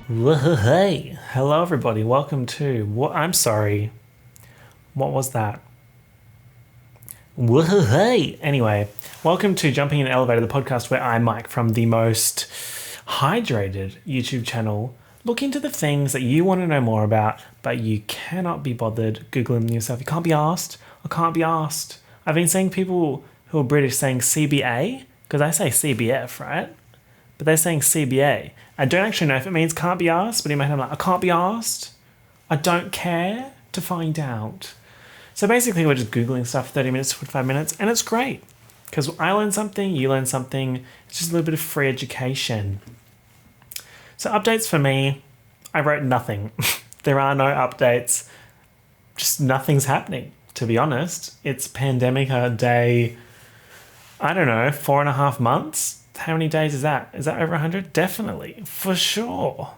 Hey, hello everybody. Welcome to what? I'm sorry. What was that? Hey. Anyway, welcome to Jumping in the Elevator, the podcast where I, Mike, from the most hydrated YouTube channel, look into the things that you want to know more about, but you cannot be bothered googling them yourself. You can't be asked. I can't be asked. I've been seeing people who are British saying CBA because I say CBF, right? But they're saying CBA. I don't actually know if it means can't be asked, but in my head I'm like, I can't be asked. I don't care to find out. So basically we're just Googling stuff for 30 minutes, 45 minutes, and it's great. Because I learn something, you learn something. It's just a little bit of free education. So updates for me, I wrote nothing. There are no updates. Just nothing's happening, to be honest. It's pandemic day, I don't know, 4.5 months. How many days is that? Is that over 100? Definitely, for sure.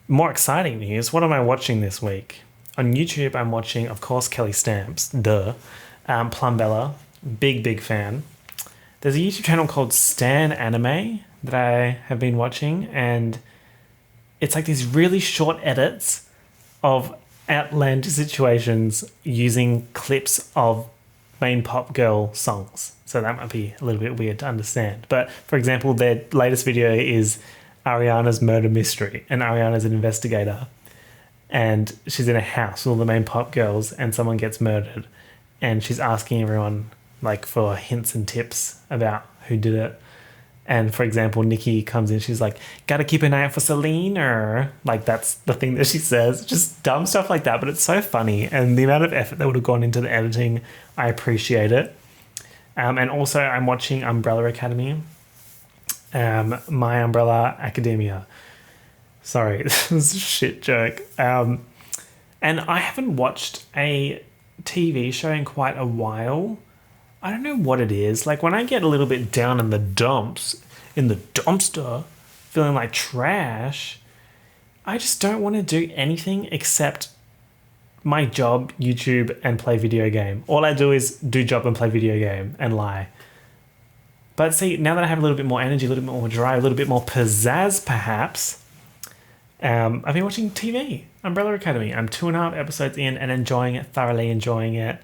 More exciting news. What am I watching this week? On YouTube, I'm watching, of course, Kelly Stamps. Duh. Plumbella. Big fan. There's a YouTube channel called Stan Anime that I have been watching, and it's like these really short edits of outlandish situations using clips of main pop girl songs. So that might be a little bit weird to understand. But for example, their latest video is Ariana's murder mystery, and Ariana's an investigator, and she's in a house with all the main pop girls, and someone gets murdered, and she's asking everyone like for hints and tips about who did it. And for example, Nikki comes in, she's like, gotta keep an eye out for Celine, or like that's the thing that she says. Just dumb stuff like that, but it's so funny. And the amount of effort that would have gone into the editing, I appreciate it. And also I'm watching Umbrella Academy, My Umbrella Academia. Sorry, this is a shit joke. And I haven't watched a TV show in quite a while. I don't know what it is. Like when I get a little bit down in the dumps, in the dumpster, feeling like trash, I just don't want to do anything except my job, YouTube, and play video game. All I do is do job and play video game and lie. But see, now that I have a little bit more energy, a little bit more drive, a little bit more pizzazz perhaps, I've been watching TV, Umbrella Academy. I'm 2.5 episodes in and enjoying it, thoroughly enjoying it.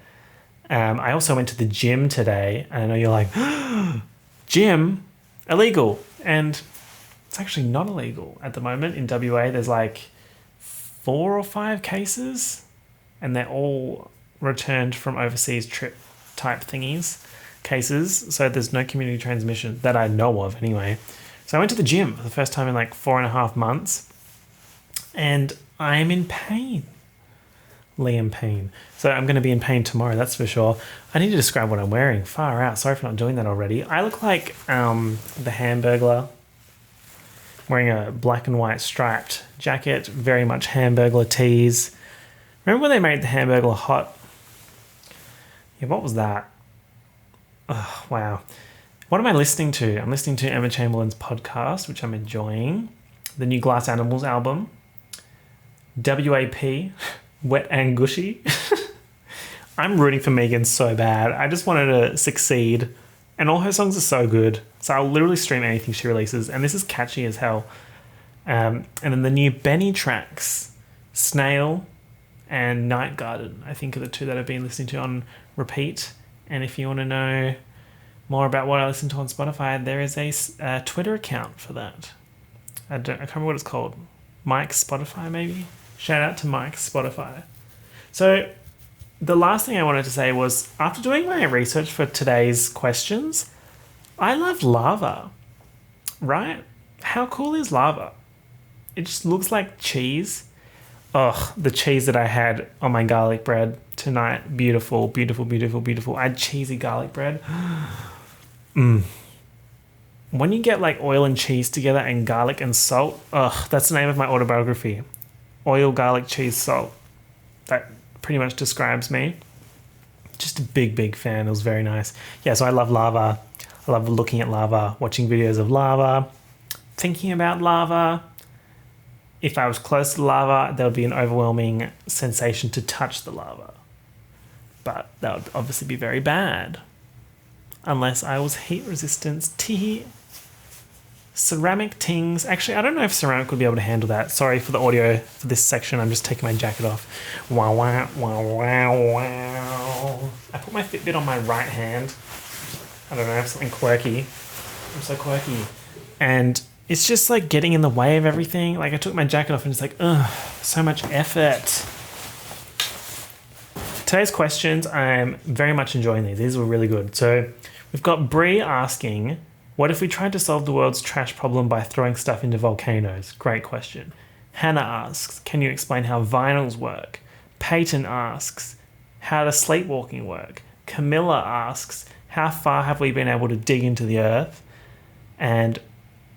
I also went to the gym today, and I know you're like, gym? Illegal. And it's actually not illegal at the moment. In WA, there's like 4 or 5 cases, and they're all returned from overseas trip type cases. So there's no community transmission that I know of anyway. So I went to the gym for the first time in like 4.5 months, and I'm in pain. Liam pain. So I'm going to be in pain tomorrow, that's for sure. I need to describe what I'm wearing. Far out. Sorry for not doing that already. I look like the Hamburglar, wearing a black and white striped jacket, very much Hamburglar tees. Remember when they made the Hamburglar hot? Yeah, what was that? Oh, wow. What am I listening to? I'm listening to Emma Chamberlain's podcast, which I'm enjoying. The new Glass Animals album. WAP. Wet and Gushy. I'm rooting for Megan so bad. I just want her to succeed. And all her songs are so good. So I'll literally stream anything she releases. And this is catchy as hell. And then the new Benny tracks, Snail and Night Garden, I think are the two that I've been listening to on repeat. And if you want to know more about what I listen to on Spotify, there is a Twitter account for that. I can't remember what it's called. Mike's Spotify, maybe? Shout out to Mike's Spotify. So the last thing I wanted to say was, after doing my research for today's questions, I love lava, right? How cool is lava? It just looks like cheese. Ugh, the cheese that I had on my garlic bread tonight. Beautiful, beautiful, beautiful, beautiful. I had cheesy garlic bread. When you get like oil and cheese together and garlic and salt, that's the name of my autobiography. Oil, garlic, cheese, salt. That pretty much describes me. Just a big fan. It was very nice. Yeah, so I love lava. I love looking at lava, watching videos of lava, thinking about lava. If I was close to the lava, there would be an overwhelming sensation to touch the lava. But that would obviously be very bad. Unless I was heat resistant. Tee. ceramic things. Actually, I don't know if ceramic would be able to handle that. Sorry for the audio for this section. I'm just taking my jacket off. Wow, wow, wow, wow, wow. I put my Fitbit on my right hand. I don't know, I have something quirky. I'm so quirky. And it's just like getting in the way of everything. Like I took my jacket off and it's like, ugh, so much effort. Today's questions, I'm very much enjoying these. These were really good. So we've got Bree asking, what if we tried to solve the world's trash problem by throwing stuff into volcanoes? Great question. Hannah asks, can you explain how vinyls work? Peyton asks, how does sleepwalking work? Camilla asks, how far have we been able to dig into the earth? And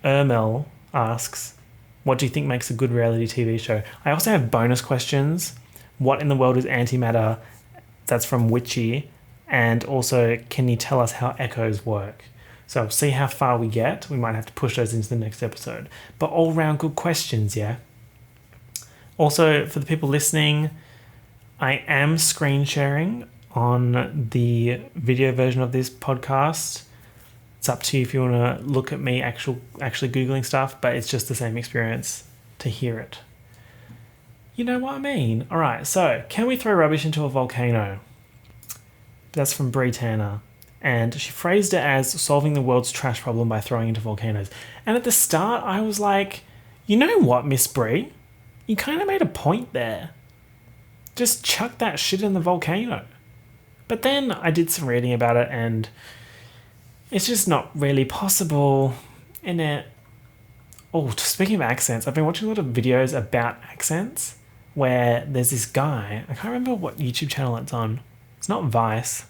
Ermel asks, what do you think makes a good reality TV show? I also have bonus questions. What in the world is antimatter? That's from Witchy. And also, can you tell us how echoes work? So see how far we get. We might have to push those into the next episode. But all round good questions, yeah? Also, for the people listening, I am screen sharing on the video version of this podcast. It's up to you if you want to look at me actually Googling stuff, but it's just the same experience to hear it. You know what I mean? All right, so can we throw rubbish into a volcano? That's from Brie Tanner. And she phrased it as solving the world's trash problem by throwing into volcanoes. And at the start, I was like, you know what, Miss Brie? You kind of made a point there. Just chuck that shit in the volcano. But then I did some reading about it and it's just not really possible, innit? Oh, speaking of accents, I've been watching a lot of videos about accents where there's this guy, I can't remember what YouTube channel it's on. It's not Vice,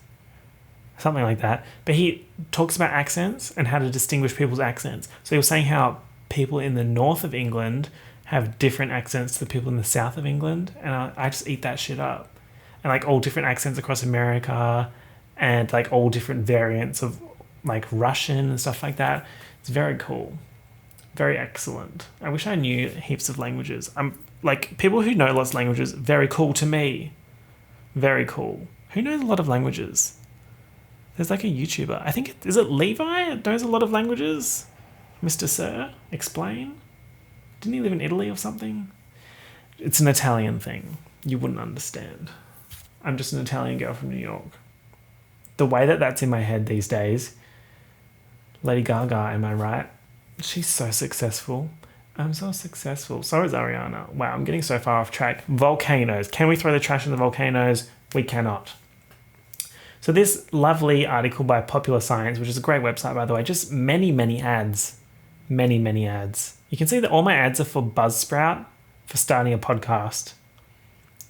something like that. But he talks about accents and how to distinguish people's accents. So he was saying how people in the north of England have different accents to the people in the south of England. And I just eat that shit up. And like all different accents across America and like all different variants of like Russian and stuff like that. It's very cool. Very excellent. I wish I knew heaps of languages. I'm like, people who know lots of languages, very cool to me. Very cool. Who knows a lot of languages? There's like a YouTuber. I think, is it Levi that knows a lot of languages? Mr. Sir, explain. Didn't he live in Italy or something? It's an Italian thing. You wouldn't understand. I'm just an Italian girl from New York. The way that that's in my head these days. Lady Gaga, am I right? She's so successful. I'm so successful. So is Ariana. Wow, I'm getting so far off track. Volcanoes. Can we throw the trash in the volcanoes? We cannot. So this lovely article by Popular Science, which is a great website, by the way, just many ads. Many ads. You can see that all my ads are for Buzzsprout for starting a podcast.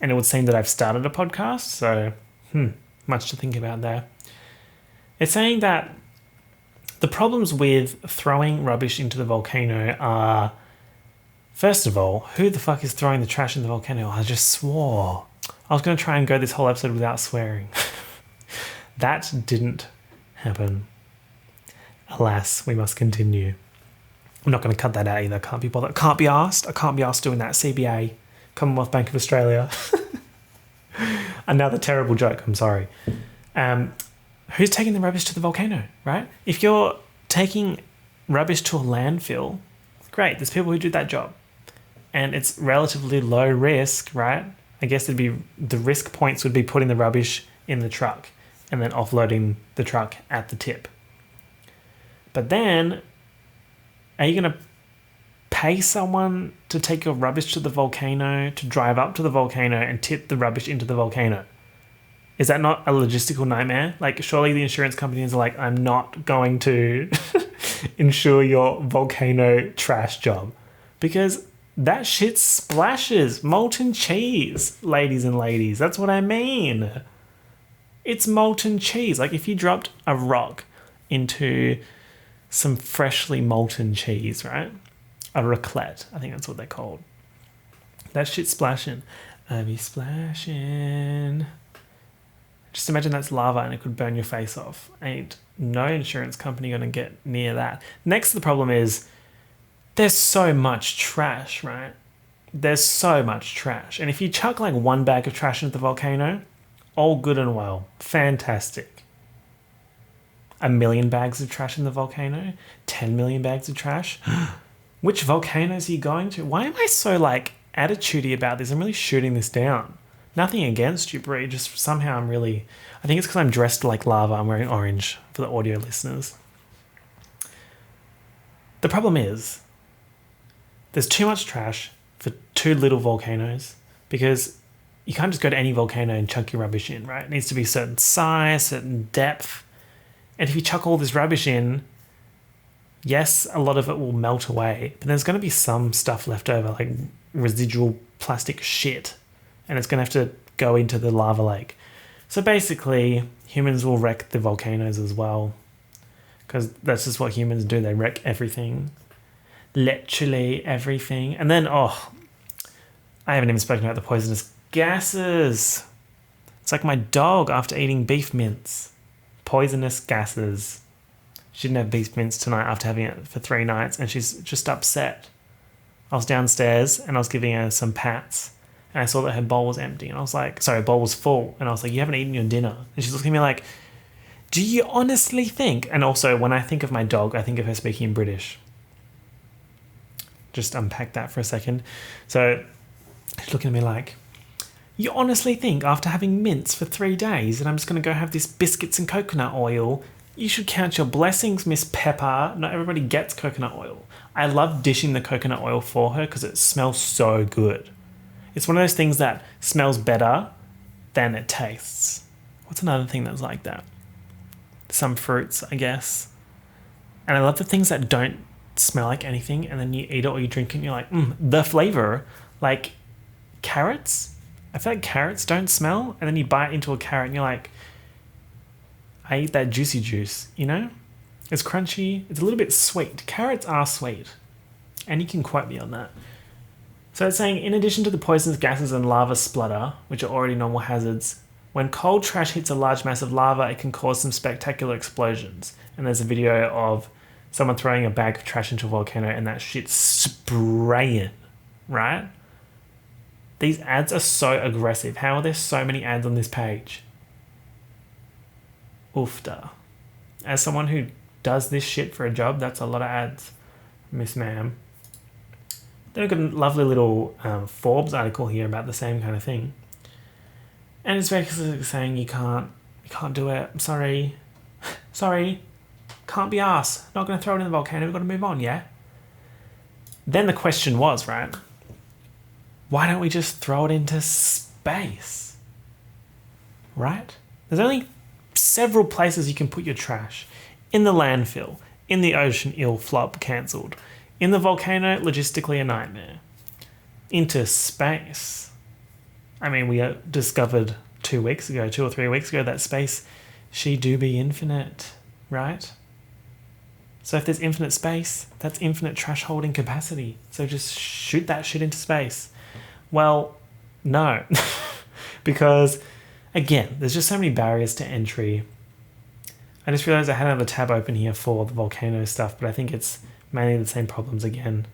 And it would seem that I've started a podcast, so much to think about there. It's saying that the problems with throwing rubbish into the volcano are, first of all, who the fuck is throwing the trash in the volcano? I just swore. I was going to try and go this whole episode without swearing. That didn't happen. Alas, we must continue. I'm not going to cut that out either. Can't be bothered. Can't be asked. I can't be asked doing that. CBA, Commonwealth Bank of Australia. Another terrible joke. I'm sorry. Who's taking the rubbish to the volcano, right? If you're taking rubbish to a landfill, great. There's people who do that job. And it's relatively low risk, right? I guess the risk points would be putting the rubbish in the truck and then offloading the truck at the tip. But then, are you going to pay someone to take your rubbish to the volcano, to drive up to the volcano and tip the rubbish into the volcano? Is that not a logistical nightmare? Like, surely the insurance companies are like, I'm not going to insure your volcano trash job. Because that shit splashes molten cheese, ladies and ladies. That's what I mean. It's molten cheese. Like, if you dropped a rock into some freshly molten cheese, right? A raclette, I think that's what they're called. That shit splashing. I be splashing. Just imagine that's lava and it could burn your face off. Ain't no insurance company going to get near that. Next, the problem is there's so much trash, right? There's so much trash. And if you chuck like one bag of trash into the volcano, all good and well. Fantastic. 1 million bags of trash in the volcano? 10 million bags of trash? Which volcanoes are you going to? Why am I so like attitudey about this? I'm really shooting this down. Nothing against you, Brie. Just somehow I'm really... I think it's because I'm dressed like lava. I'm wearing orange for the audio listeners. The problem is there's too much trash for too little volcanoes, because you can't just go to any volcano and chuck your rubbish in, right? It needs to be a certain size, certain depth. And if you chuck all this rubbish in, yes, a lot of it will melt away, but there's going to be some stuff left over, like residual plastic shit, and it's going to have to go into the lava lake. So basically, humans will wreck the volcanoes as well, because that's just what humans do. They wreck everything. Literally everything. And then, I haven't even spoken about the poisonous gases. It's like my dog after eating beef mince. Poisonous gases. She didn't have beef mince tonight after having it for 3 nights, and she's just upset. I was downstairs and I was giving her some pats, and I saw that her bowl was empty, and I was like, sorry, her bowl was full, and I was like, you haven't eaten your dinner. And she's looking at me like, do you honestly think? And also, when I think of my dog, I think of her speaking in British. Just unpack that for a second. So she's looking at me like, you honestly think after having mince for 3 days that I'm just going to go have this biscuits and coconut oil? You should count your blessings, Miss Pepper. Not everybody gets coconut oil. I love dishing the coconut oil for her because it smells so good. It's one of those things that smells better than it tastes. What's another thing that's like that? Some fruits, I guess. And I love the things that don't smell like anything, and then you eat it or you drink it and you're like, the flavor. Like carrots. I feel like carrots don't smell, and then you bite into a carrot and you're like, I eat that juicy juice, you know? It's crunchy. It's a little bit sweet. Carrots are sweet. And you can quote me on that. So it's saying, in addition to the poisonous gases and lava splutter, which are already normal hazards, when cold trash hits a large mass of lava, it can cause some spectacular explosions. And there's a video of someone throwing a bag of trash into a volcano and that shit's spraying, right? These ads are so aggressive. How are there so many ads on this page? Oofda. As someone who does this shit for a job, that's a lot of ads, Miss Ma'am. They've got a lovely little Forbes article here about the same kind of thing. And it's basically saying you can't do it. I'm sorry. Sorry. Can't be arsed. Not going to throw it in the volcano. We've got to move on, yeah? Then the question was, right? Why don't we just throw it into space? Right? There's only several places you can put your trash. In the landfill. In the ocean, ill flop, cancelled. In the volcano, logistically a nightmare. Into space. I mean, we discovered 2 or 3 weeks ago that space, she do be infinite, right? So if there's infinite space, that's infinite trash holding capacity. So just shoot that shit into space. Well, no. Because, again, there's just so many barriers to entry. I just realized I had another tab open here for the volcano stuff, but I think it's mainly the same problems again.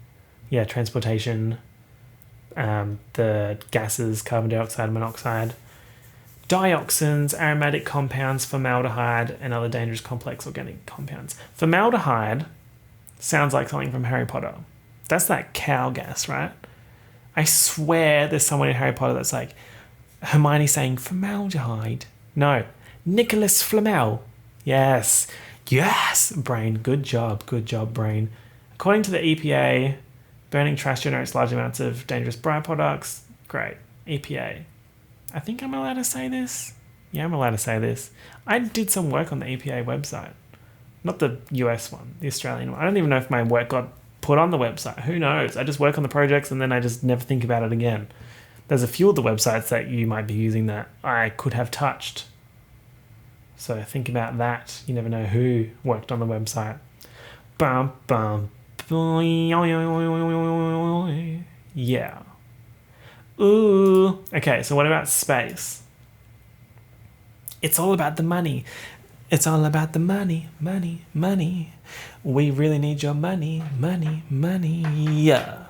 Yeah, transportation, the gases, carbon dioxide, monoxide, dioxins, aromatic compounds, formaldehyde, and other dangerous complex organic compounds. Formaldehyde sounds like something from Harry Potter. That's that cow gas, right? I swear there's someone in Harry Potter that's like, Hermione saying formaldehyde. No, Nicholas Flamel. Yes, brain. Good job, brain. According to the EPA, burning trash generates large amounts of dangerous byproducts. Great, EPA. I think I'm allowed to say this. Yeah, I'm allowed to say this. I did some work on the EPA website. Not the US one, the Australian one. I don't even know if my work got put on the website. Who knows? I just work on the projects and then I just never think about it again. There's a few of the websites that you might be using that I could have touched. So think about that. You never know who worked on the website. Yeah. Ooh. Okay, so what about space? It's all about the money. It's all about the money, money, money. We really need your money, money, money. Yeah.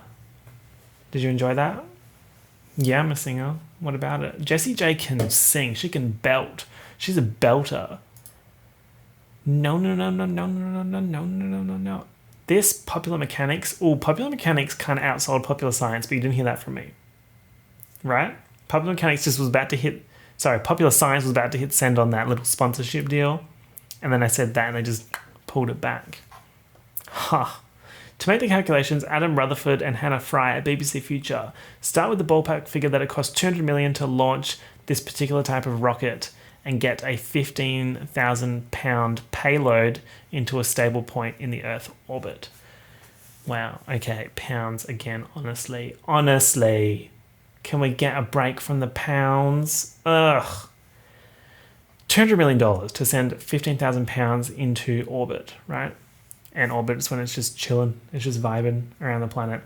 Did you enjoy that? Yeah, I'm a singer. What about it? Jessie J can sing. She can belt. She's a belter. No, no, no, no, no, no, no, no, no, no, no, no. This Popular Mechanics, Popular Mechanics kind of outsold Popular Science, but you didn't hear that from me. Right? Popular Mechanics just was about to hit, Popular Science was about to hit send on that little sponsorship deal. And then I said that and they just pulled it back. Ha. To make the calculations, Adam Rutherford and Hannah Fry at BBC Future start with the ballpark figure that it costs $200 million to launch this particular type of rocket and get a 15,000 pound payload into a stable point in the Earth orbit. Wow, okay, pounds again, honestly. Honestly, can we get a break from the pounds? Ugh. $200 million to send 15,000 pounds into orbit, right? And orbit is when it's just chilling, it's just vibing around the planet.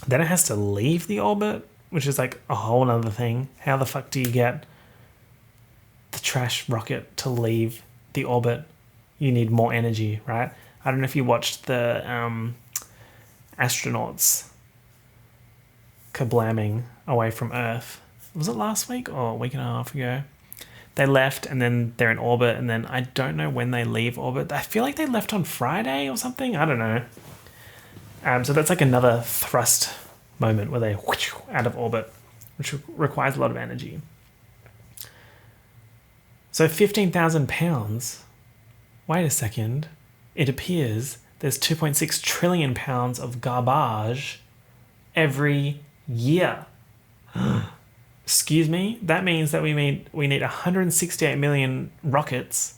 Then it has to leave the orbit, which is like a whole other thing. How the fuck do you get the trash rocket to leave the orbit? You need more energy, right? I don't know if you watched the astronauts kablamming away from Earth. Was it last week or a week and a half ago? They left and then they're in orbit, and then I don't know when they leave orbit. I feel like they left on Friday or something. I don't know. So that's like another thrust moment where they whoosh out of orbit, which requires a lot of energy. So 15,000 pounds. Wait a second. It appears there's 2.6 trillion pounds of garbage every year. Excuse me? That means that we need 168 million rockets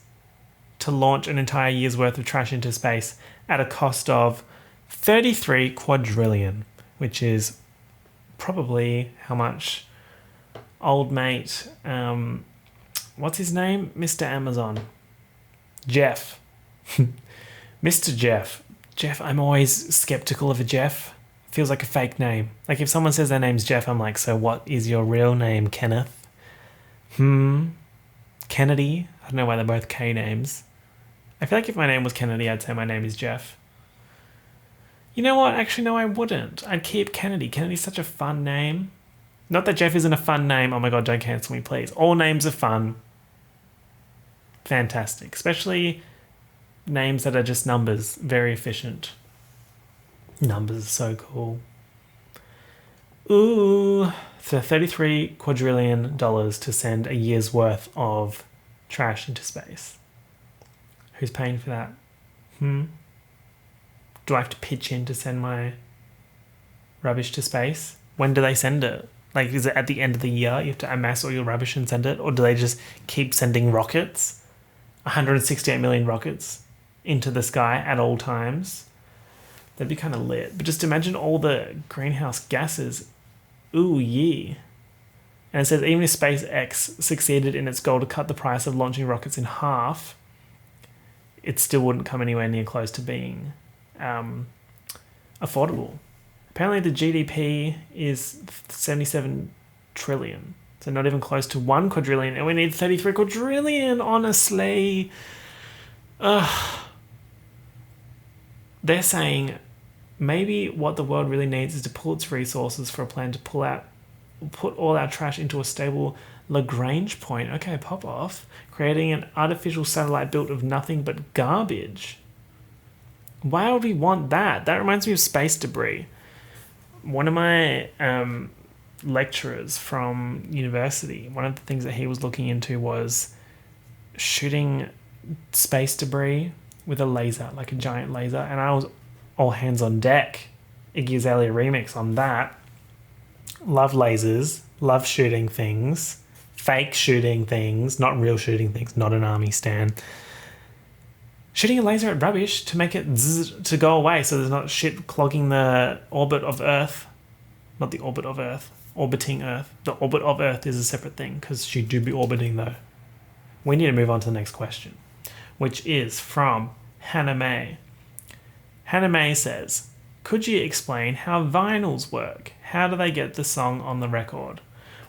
to launch an entire year's worth of trash into space at a cost of 33 quadrillion, which is probably how much old mate, what's his name? Mr. Amazon. Jeff. Mr. Jeff. Jeff, I'm always skeptical of a Jeff. Feels like a fake name. Like if someone says their name's Jeff, I'm like, so what is your real name, Kenneth? Kennedy? I don't know why they're both K names. I feel like if my name was Kennedy, I'd say my name is Jeff. You know what? Actually, no, I wouldn't. I'd keep Kennedy. Kennedy's such a fun name. Not that Jeff isn't a fun name. Oh my God, don't cancel me, please. All names are fun. Fantastic. Especially names that are just numbers. Very efficient. Numbers are so cool. Ooh. So $33 quadrillion to send a year's worth of trash into space. Who's paying for that? Do I have to pitch in to send my rubbish to space? When do they send it? Like, is it at the end of the year you have to amass all your rubbish and send it? Or do they just keep sending rockets? 168 million rockets into the sky at all times? That'd be kind of lit. But just imagine all the greenhouse gases. Ooh, yeah. And it says even if SpaceX succeeded in its goal to cut the price of launching rockets in half, it still wouldn't come anywhere near close to being affordable. Apparently the GDP is 77 trillion. So not even close to 1 quadrillion. And we need 33 quadrillion, honestly. They're saying maybe what the world really needs is to pool its resources for a plan to put all our trash into a stable Lagrange point. Okay, pop off. Creating an artificial satellite built of nothing but garbage. Why would we want that? That reminds me of space debris. One of my lecturers from university, one of the things that he was looking into was shooting space debris with a laser, like a giant laser, and I was all hands on deck. Iggy Azalea remix on that. Love lasers, love shooting things, fake shooting things, not real shooting things, not an army stan. Shooting a laser at rubbish to make it to go away so there's not shit clogging the orbit of Earth. Not the orbit of Earth, orbiting Earth. The orbit of Earth is a separate thing because she do be orbiting though. We need to move on to the next question, which is from Hannah May. Hannah May says, could you explain how vinyls work? How do they get the song on the record?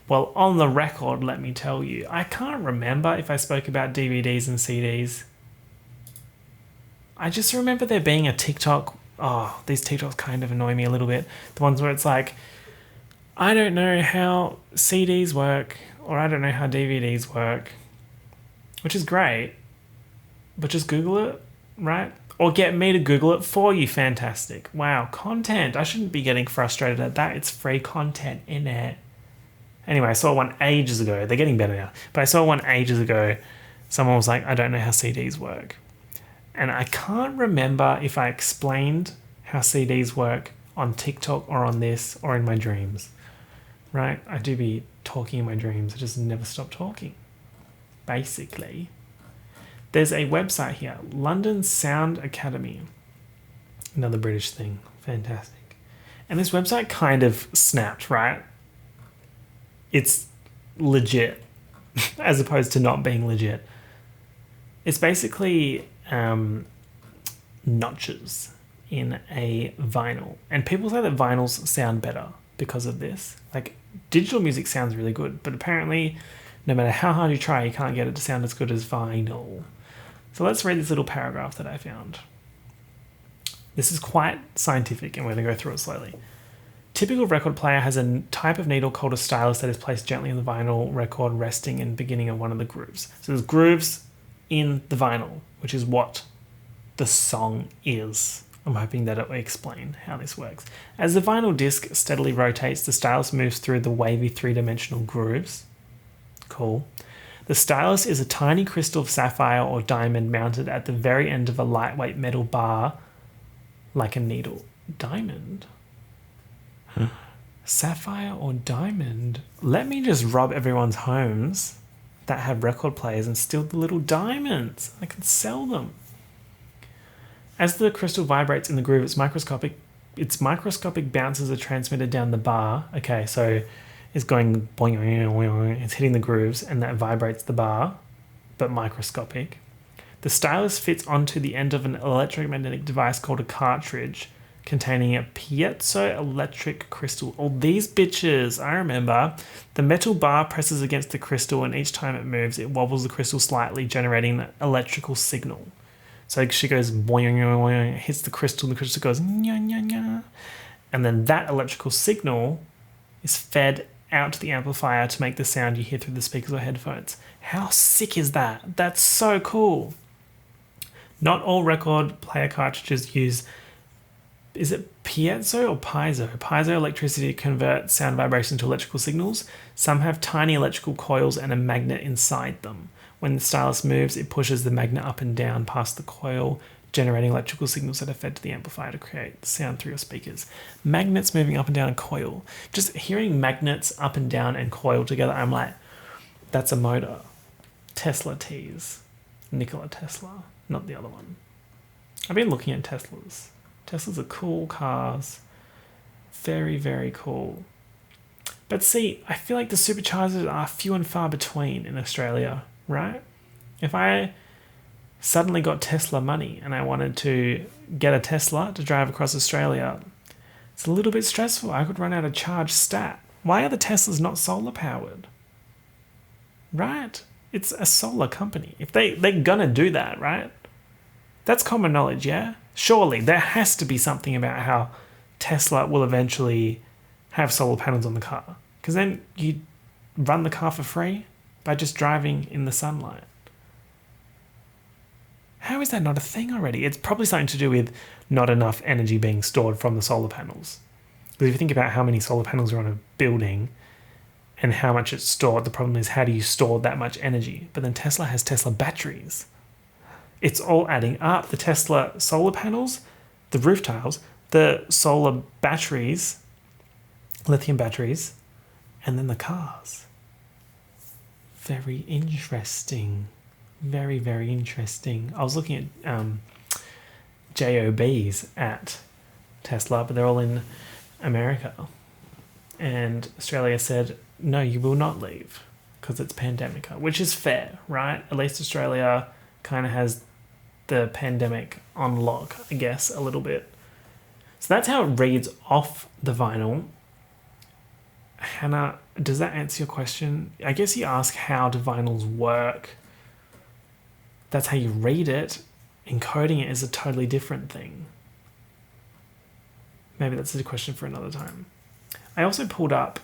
Well, on the record, let me tell you, I can't remember if I spoke about DVDs and CDs. I just remember there being a TikTok. Oh, these TikToks kind of annoy me a little bit. The ones where it's like, I don't know how CDs work, or I don't know how DVDs work, which is great. but just Google it, right? Or get me to Google it for you. Fantastic. Wow, content. I shouldn't be getting frustrated at that. It's free content in it. Anyway, I saw one ages ago. They're getting better now. But I saw one ages ago. Someone was like, I don't know how CDs work. And I can't remember if I explained how CDs work on TikTok or on this or in my dreams. Right? I do be talking in my dreams. I just never stop talking. Basically. There's a website here, London Sound Academy. Another British thing. Fantastic. And this website kind of snapped, right? It's legit, as opposed to not being legit. It's basically notches in a vinyl. And people say that vinyls sound better because of this. Like, digital music sounds really good, but apparently, no matter how hard you try, you can't get it to sound as good as vinyl. So let's read this little paragraph that I found. This is quite scientific, and we're going to go through it slowly. Typical record player has a type of needle called a stylus that is placed gently in the vinyl record, resting in the beginning of one of the grooves. So there's grooves in the vinyl, which is what the song is. I'm hoping that it will explain how this works. As the vinyl disc steadily rotates, the stylus moves through the wavy three-dimensional grooves. Cool. The stylus is a tiny crystal of sapphire or diamond mounted at the very end of a lightweight metal bar like a needle. Diamond? Sapphire or diamond? Let me just rob everyone's homes that have record players and steal the little diamonds. I can sell them. As the crystal vibrates in the groove, its microscopic bounces are transmitted down the bar. Okay, so it's going boing, it's hitting the grooves, and that vibrates the bar, but microscopic. The stylus fits onto the end of an electromagnetic device called a cartridge, containing a piezoelectric crystal. All these bitches, I remember. The metal bar presses against the crystal, and each time it moves, it wobbles the crystal slightly, generating an electrical signal. So she goes boing, hits the crystal, and the crystal goes nya, nya, nya. And then that electrical signal is fed out to the amplifier to make the sound you hear through the speakers or headphones. How sick is that? That's so cool. Not all record player cartridges use, is it piezo or piezo? Piezo electricity to convert sound vibrations to electrical signals. Some have tiny electrical coils and a magnet inside them. When the stylus moves, it pushes the magnet up and down past the coil, generating electrical signals that are fed to the amplifier to create sound through your speakers. Magnets moving up and down a coil. Just hearing magnets up and down and coil together, I'm like, that's a motor. Tesla tease. Nikola Tesla, not the other one. I've been looking at Teslas. Teslas are cool cars. Very, very cool. But see, I feel like the superchargers are few and far between in Australia, right? If I suddenly got Tesla money and I wanted to get a Tesla to drive across Australia, it's a little bit stressful. I could run out of charge stat. Why are the Teslas not solar powered? Right? It's a solar company. If they're gonna do that, right? That's common knowledge, yeah? Surely there has to be something about how Tesla will eventually have solar panels on the car. Because then you run the car for free by just driving in the sunlight. How is that not a thing already? It's probably something to do with not enough energy being stored from the solar panels. Because if you think about how many solar panels are on a building and how much it's stored, the problem is how do you store that much energy? But then Tesla has Tesla batteries. It's all adding up. The Tesla solar panels, the roof tiles, the solar batteries, lithium batteries, and then the cars. Very interesting. Very, very interesting. I was looking at JOBs at Tesla, but they're all in America. And Australia said, no, you will not leave because it's pandemic, which is fair, right? At least Australia kind of has the pandemic on lock, I guess, a little bit. So that's how it reads off the vinyl. Hannah, does that answer your question? I guess you ask how do vinyls work. That's how you read it. Encoding it is a totally different thing. Maybe that's a question for another time. I also pulled up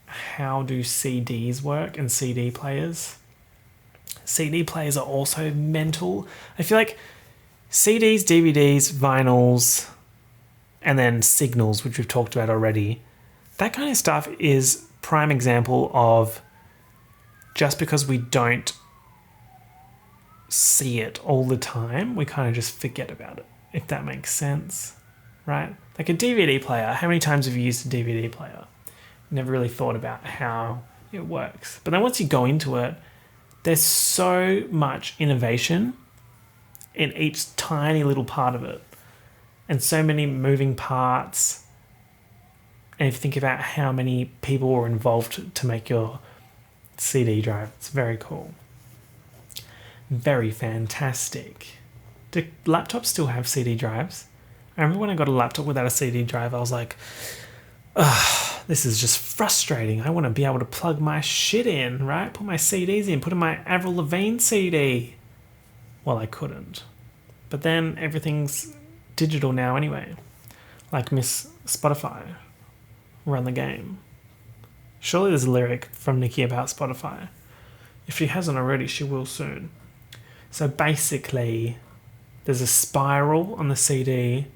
how do CDs work and CD players. CD players are also mental. I feel like CDs, DVDs, vinyls, and then signals, which we've talked about already, that kind of stuff is prime example of just because we don't see it all the time, we kind of just forget about it, if that makes sense, right? Like a DVD player, how many times have you used a DVD player? Never really thought about how it works. But then once you go into it, there's so much innovation in each tiny little part of it, and so many moving parts. And if you think about how many people were involved to make your CD drive, it's very cool. Very fantastic. Do laptops still have CD drives? I remember when I got a laptop without a CD drive, I was like, ugh, this is just frustrating. I want to be able to plug my shit in, right? Put my CDs in, put in my Avril Lavigne CD. Well, I couldn't. But then everything's digital now anyway. Like Miss Spotify. Run the game. Surely there's a lyric from Nicki about Spotify. If she hasn't already, she will soon. So basically, there's a spiral on the CD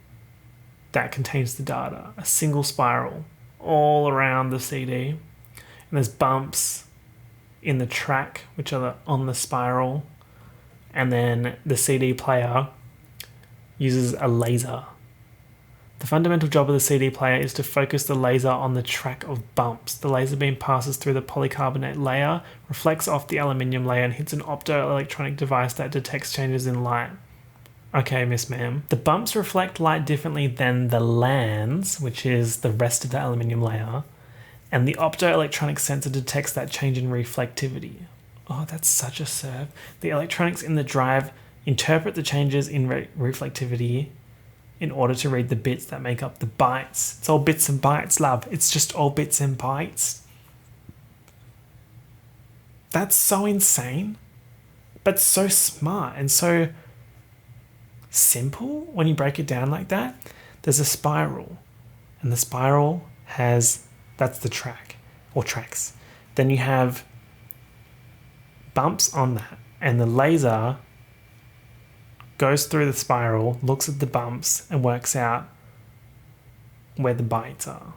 that contains the data. A single spiral all around the CD. And there's bumps in the track, which are on the spiral. And then the CD player uses a laser. The fundamental job of the CD player is to focus the laser on the track of bumps. The laser beam passes through the polycarbonate layer, reflects off the aluminium layer, and hits an optoelectronic device that detects changes in light. Okay, Miss Ma'am. The bumps reflect light differently than the lands, which is the rest of the aluminium layer, and the optoelectronic sensor detects that change in reflectivity. Oh, that's such a serve. The electronics in the drive interpret the changes in reflectivity in order to read the bits that make up the bytes. It's all bits and bytes, love. It's just all bits and bytes. That's so insane, but so smart and so simple when you break it down like that. There's a spiral, and the spiral has, that's the track, or tracks. Then you have bumps on that, and the laser goes through the spiral, looks at the bumps, and works out where the bytes are.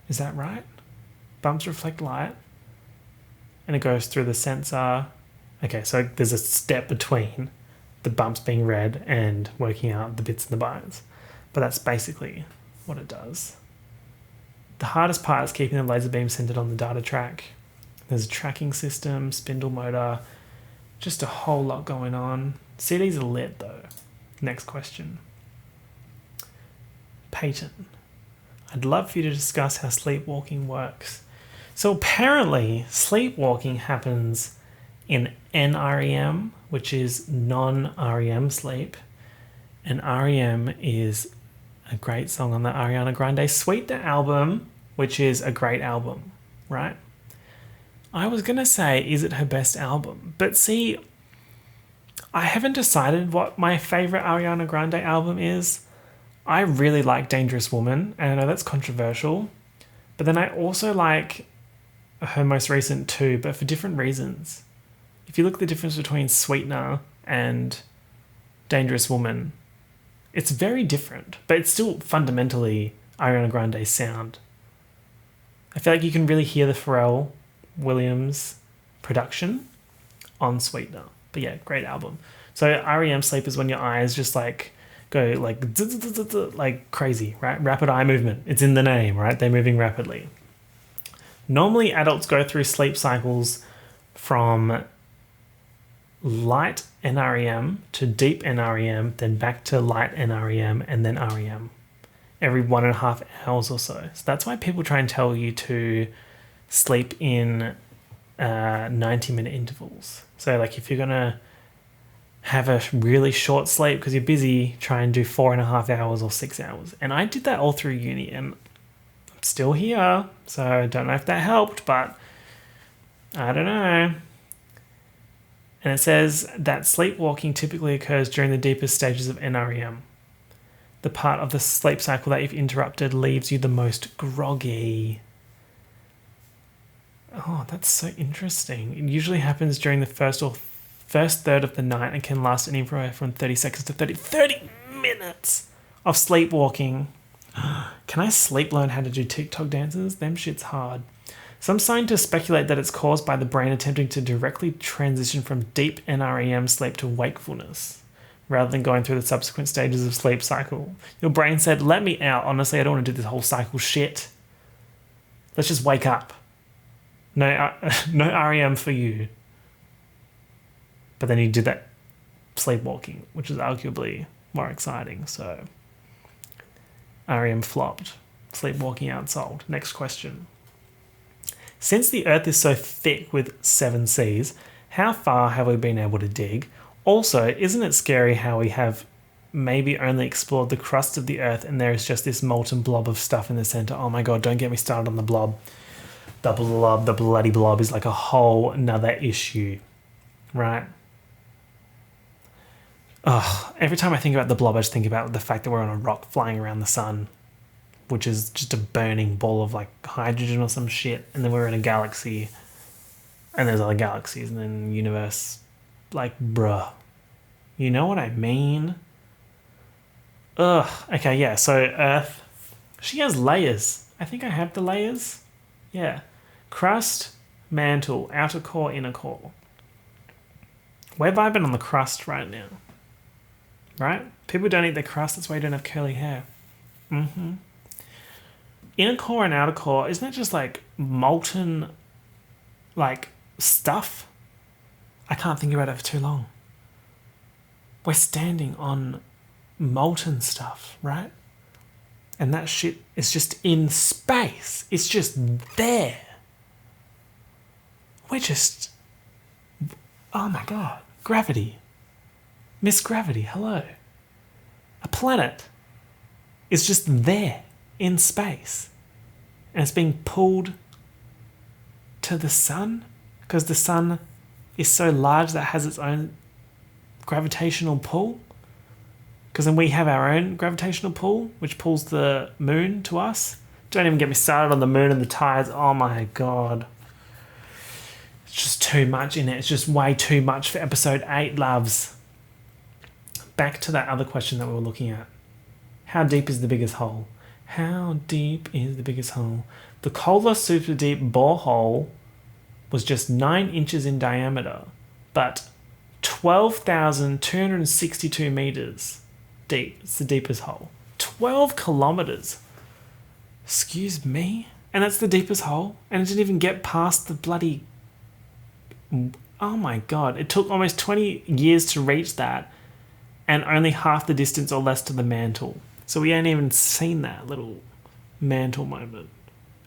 Is that right? Bumps reflect light, and it goes through the sensor. Okay, so there's a step between the bumps being read and working out the bits and the bytes. But that's basically what it does. The hardest part is keeping the laser beam centered on the data track. There's a tracking system, spindle motor, just a whole lot going on. CDs are lit though. Next question. Peyton, I'd love for you to discuss how sleepwalking works. So apparently sleepwalking happens in NREM, which is non-REM sleep. And REM is a great song on the Ariana Grande Sweeter album, which is a great album, right? I was going to say, is it her best album? But see, I haven't decided what my favourite Ariana Grande album is. I really like Dangerous Woman, and I know that's controversial. But then I also like her most recent two, but for different reasons. If you look at the difference between Sweetener and Dangerous Woman, it's very different, but it's still fundamentally Ariana Grande's sound. I feel like you can really hear the Pharrell Williams production on Sweetener. But yeah, great album. So REM sleep is when your eyes just like go like crazy, right? Rapid eye movement. It's in the name, right? They're moving rapidly. Normally adults go through sleep cycles from light NREM to deep NREM, then back to light NREM, and then REM every 1.5 hours or so. So that's why people try and tell you to sleep in 90-minute intervals. So like if you're going to have a really short sleep because you're busy, try and do 4.5 hours or 6 hours. And I did that all through uni and I'm still here. So I don't know if that helped, but I don't know. And it says that sleepwalking typically occurs during the deepest stages of NREM. The part of the sleep cycle that you've interrupted leaves you the most groggy. Oh, that's so interesting. It usually happens during the first third of the night and can last anywhere from 30 seconds to 30 minutes of sleepwalking. Can I sleep learn how to do TikTok dances? Them shit's hard. Some scientists speculate that it's caused by the brain attempting to directly transition from deep NREM sleep to wakefulness, rather than going through the subsequent stages of sleep cycle. Your brain said, let me out. Honestly, I don't want to do this whole cycle shit. Let's just wake up. No, no REM for you. But then you did that sleepwalking, which is arguably more exciting. So REM flopped. Sleepwalking outsold. Next question. Since the Earth is so thick with 7 seas, how far have we been able to dig? Also, isn't it scary how we have maybe only explored the crust of the Earth and there is just this molten blob of stuff in the center? Oh my god, don't get me started on the blob. The bloody blob is like a whole another issue, right? Ugh, every time I think about the blob, I just think about the fact that we're on a rock flying around the sun, which is just a burning ball of like hydrogen or some shit, and then we're in a galaxy, and there's other galaxies, and then the universe, like, bruh. You know what I mean? Ugh. Okay, yeah, so Earth, she has layers. I think I have the layers. Yeah. Crust, mantle, outer core, inner core. We're vibing on the crust right now. Right? People don't eat their crust, that's why you don't have curly hair. Mm-hmm. Inner core and outer core, isn't that just like molten, like, stuff? I can't think about it for too long. We're standing on molten stuff, right? And that shit is just in space. It's just there. We're just... Oh my god. Gravity. Miss Gravity, hello. A planet is just there in space. And it's being pulled to the sun because the sun is so large that it has its own gravitational pull. Because then we have our own gravitational pull, which pulls the moon to us. Don't even get me started on the moon and the tides. Oh my god. It's just too much in it. It's just way too much for episode 8, loves. Back to that other question that we were looking at. How deep is the biggest hole? How deep is the biggest hole? The Kohler super deep borehole was just 9 inches in diameter, but 12,262 meters deep. It's the deepest hole. 12 kilometers. Excuse me? And that's the deepest hole? And it didn't even get past the bloody... Oh my god. It took almost 20 years to reach that, and only half the distance or less to the mantle. So we ain't even seen that little mantle moment.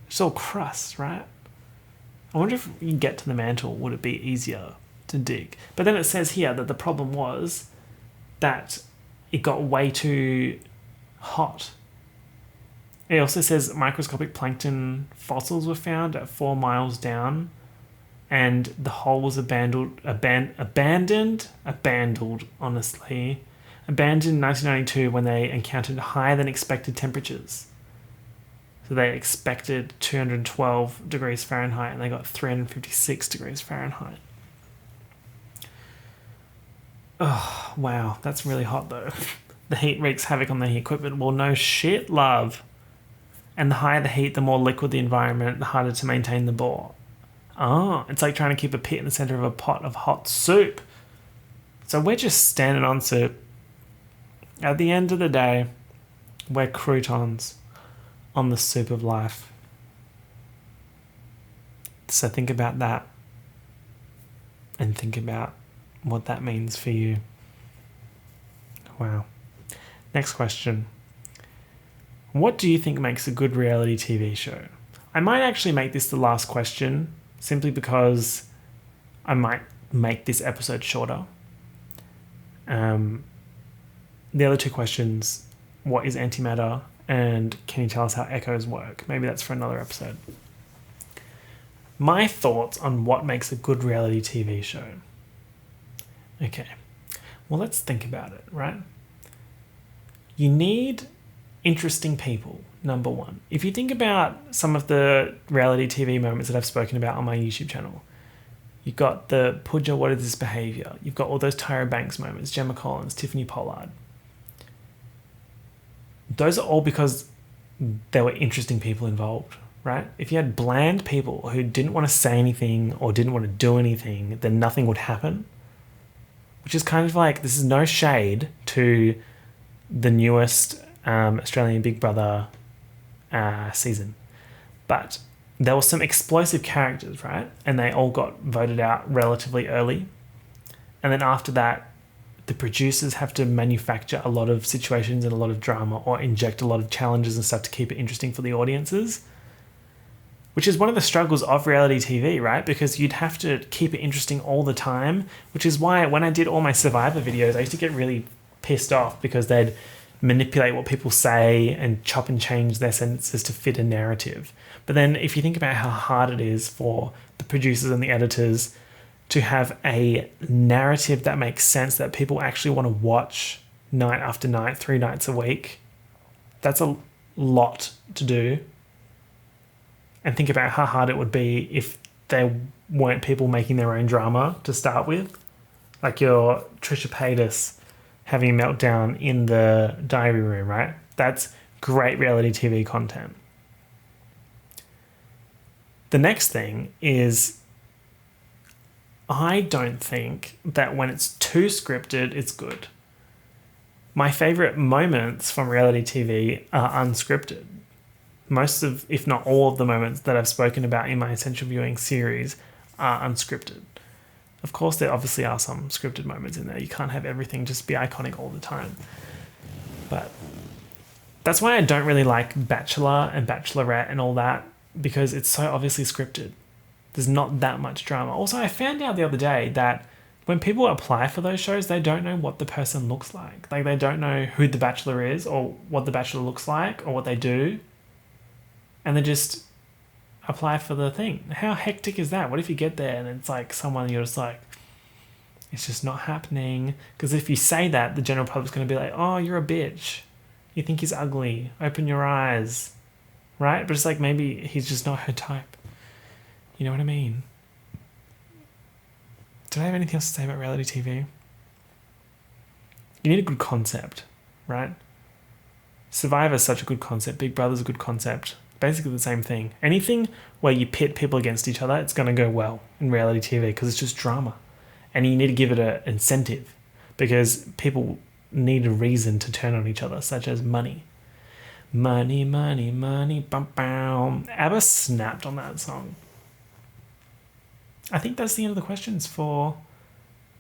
It's all crust, right? I wonder if you get to the mantle, would it be easier to dig? But then it says here that the problem was that it got way too hot. It also says microscopic plankton fossils were found at 4 miles down, and the hole was abandoned, honestly. Abandoned in 1992 when they encountered higher than expected temperatures. So they expected 212 degrees Fahrenheit and they got 356 degrees Fahrenheit. Oh, wow. That's really hot though. The heat wreaks havoc on the equipment. Well, no shit, love. And the higher the heat, the more liquid the environment, the harder to maintain the bore. Oh, it's like trying to keep a pit in the center of a pot of hot soup. So we're just standing on soup. At the end of the day, we're croutons on the soup of life. So think about that. And think about what that means for you. Wow. Next question. What do you think makes a good reality TV show? I might actually make this the last question, simply because I might make this episode shorter. The other 2 questions, what is antimatter, and can you tell us how echoes work? Maybe that's for another episode. My thoughts on what makes a good reality TV show. Okay, well, let's think about it, right? You need interesting people, number one. If you think about some of the reality TV moments that I've spoken about on my YouTube channel, you've got the Pooja, what is this behaviour? You've got all those Tyra Banks moments, Gemma Collins, Tiffany Pollard. Those are all because there were interesting people involved, right? If you had bland people who didn't want to say anything or didn't want to do anything, then nothing would happen. Which is kind of like, this is no shade to the newest Australian Big Brother season. But there were some explosive characters, right? And they all got voted out relatively early. And then after that, the producers have to manufacture a lot of situations and a lot of drama or inject a lot of challenges and stuff to keep it interesting for the audiences. Which is one of the struggles of reality TV, right? Because you'd have to keep it interesting all the time, which is why when I did all my Survivor videos, I used to get really pissed off because they'd manipulate what people say and chop and change their sentences to fit a narrative. But then if you think about how hard it is for the producers and the editors to have a narrative that makes sense, that people actually want to watch night after night, 3 nights a week, that's a lot to do. And think about how hard it would be if there weren't people making their own drama to start with. Like your Trisha Paytas having a meltdown in the diary room, right? That's great reality TV content. The next thing is, I don't think that when it's too scripted, it's good. My favourite moments from reality TV are unscripted. Most of, if not all of the moments that I've spoken about in my Essential Viewing series are unscripted. Of course, there obviously are some scripted moments in there. You can't have everything just be iconic all the time. But that's why I don't really like Bachelor and Bachelorette and all that, because it's so obviously scripted. There's not that much drama. Also, I found out the other day that when people apply for those shows, they don't know what the person looks like. Like, they don't know who the Bachelor is or what the Bachelor looks like or what they do. And they just apply for the thing. How hectic is that? What if you get there and it's like someone you're just like, it's just not happening? Because if you say that, the general public's going to be like, oh, you're a bitch. You think he's ugly. Open your eyes. Right? But it's like, maybe he's just not her type. You know what I mean? Did I have anything else to say about reality TV? You need a good concept, right? Survivor's such a good concept. Big Brother's a good concept. Basically the same thing. Anything where you pit people against each other, it's going to go well in reality TV because it's just drama. And you need to give it an incentive because people need a reason to turn on each other, such as money. Money, money, money, bum, bum. ABBA snapped on that song. I think that's the end of the questions for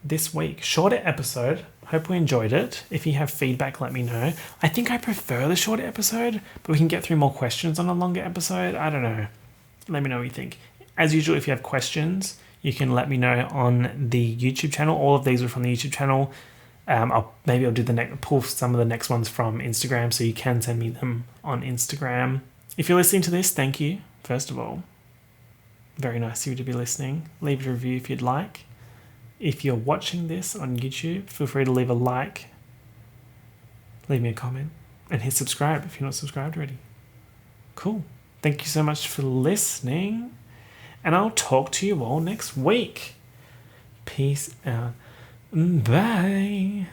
this week. Shorter episode. Hope we enjoyed it. If you have feedback, let me know. I think I prefer the shorter episode, but we can get through more questions on a longer episode. I don't know. Let me know what you think. As usual, if you have questions, you can let me know on the YouTube channel. All of these are from the YouTube channel. I'll do pull some of the next ones from Instagram, so you can send me them on Instagram. If you're listening to this, thank you, first of all. Very nice of you to be listening. Leave a review if you'd like. If you're watching this on YouTube, feel free to leave a like, leave me a comment, and hit subscribe if you're not subscribed already. Cool. Thank you so much for listening, and I'll talk to you all next week. Peace out. Bye.